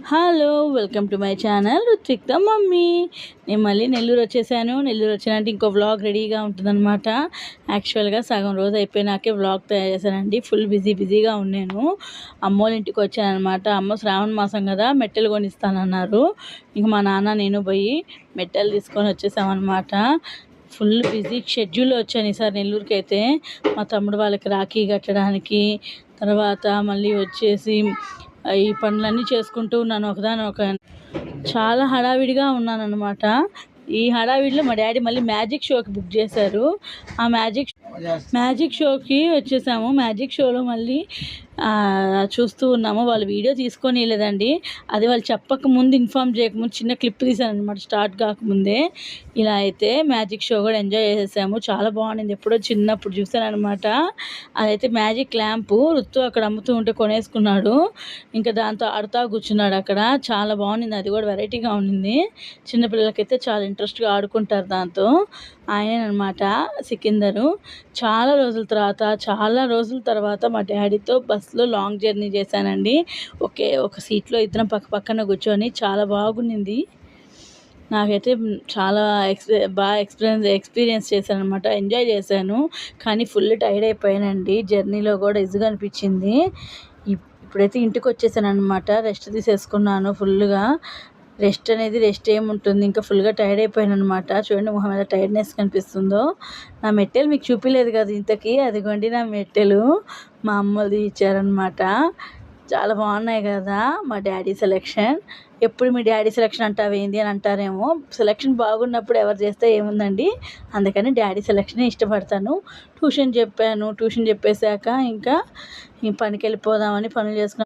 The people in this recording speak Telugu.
Hello welcome to my channel Ruthvik the mummy. నేను మళ్ళీ నెల్లూరు వచ్చేసాను. నెల్లూరు వచ్చినట్టు ఇంకో వ్లాగ్ రెడీగా ఉంటుందన్నమాట. యాక్చువల్గా సగం రోజు అయిపోయినాకే వ్లాగ్ తయారు చేశానండి. ఫుల్ బిజీగా ఉన్నాను. అమ్మోళ్ళ ఇంటికి వచ్చానమాట. అమ్మ శ్రావణ మాసం కదా మెట్టెలు కొనిస్తానన్నారు. ఇంక మా నాన్న నేను పోయి మెట్టెలు తీసుకొని వచ్చేసామన్నమాట. ఫుల్ బిజీ షెడ్యూల్లో వచ్చాను ఈసారి నెల్లూరుకి. అయితే మా తమ్ముడు వాళ్ళకి రాఖీ కట్టడానికి, తర్వాత మళ్ళీ వచ్చేసి ఈ పనులన్నీ చేసుకుంటూ ఉన్నాను చాలా హడావిడిగా ఉన్నానన్నమాట. ఈ హడావిడిలో మా డాడీ మళ్ళీ మ్యాజిక్ షోకి బుక్ చేశారు. ఆ మ్యాజిక్ షోకి వచ్చేసాము. మ్యాజిక్ షోలో మళ్ళీ చూస్తూ ఉన్నాము. వాళ్ళు వీడియో తీసుకొని లేదండి, అది వాళ్ళు చెప్పక ముందు ఇన్ఫామ్ చేయకముందు చిన్న క్లిప్ తీశాను అనమాట. స్టార్ట్ కాకముందే ఇలా అయితే మ్యాజిక్ షో కూడా ఎంజాయ్ చేసేసాము. చాలా బాగుండింది. ఎప్పుడో చిన్నప్పుడు చూసాను అనమాట. అదైతే మ్యాజిక్ ల్యాంపు రుత్తు అక్కడ అమ్ముతూ ఉంటే కొనేసుకున్నాడు. ఇంకా దాంతో ఆడుతూ కూర్చున్నాడు అక్కడ. చాలా బాగుండింది. అది కూడా వెరైటీగా ఉండింది. చిన్నపిల్లలకైతే చాలా ఇంట్రెస్ట్గా ఆడుకుంటారు దాంతో. ఆయననమాట సికిందరు. చాలా రోజుల తర్వాత మా డాడీతో బస్సులో లాంగ్ జర్నీ చేశానండి. ఒక సీట్లో ఇద్దరం పక్కన కూర్చొని చాలా బాగుండింది. నాకైతే చాలా బాగా ఎక్స్పీరియన్స్ చేశాను అనమాట. ఎంజాయ్ చేశాను. కానీ ఫుల్ టైర్డ్ అయిపోయానండి. జర్నీలో కూడా ఇసుగా అనిపించింది. ఇప్పుడైతే ఇంటికి వచ్చేసాను అనమాట. రెస్ట్ తీసేసుకున్నాను ఫుల్గా. రెస్ట్ ఏముంటుంది, ఇంకా ఫుల్గా టైర్డ్ అయిపోయాను అనమాట. చూడండి మొహం మీద టైర్డ్నెస్ కనిపిస్తుందో. నా మెట్టెలు మీకు చూపించలేదు కదా ఇంతకీ. అదిగోండి నా మెట్టెలు మా అమ్మది ఇచ్చారనమాట. చాలా బాగున్నాయి కదా మా డాడీ సెలెక్షన్. ఎప్పుడు మీ డాడీ సెలెక్షన్ అంటావేంది అని అంటారేమో. సెలెక్షన్ బాగున్నప్పుడు ఎవరు చేస్తే ఏముందండి. అందుకని డాడీ సెలెక్షనే ఇష్టపడతాను. ట్యూషన్ చెప్పాను. ట్యూషన్ చెప్పేశాక ఇంకా పనికి వెళ్ళిపోదామని పనులు చేసుకున్నాను.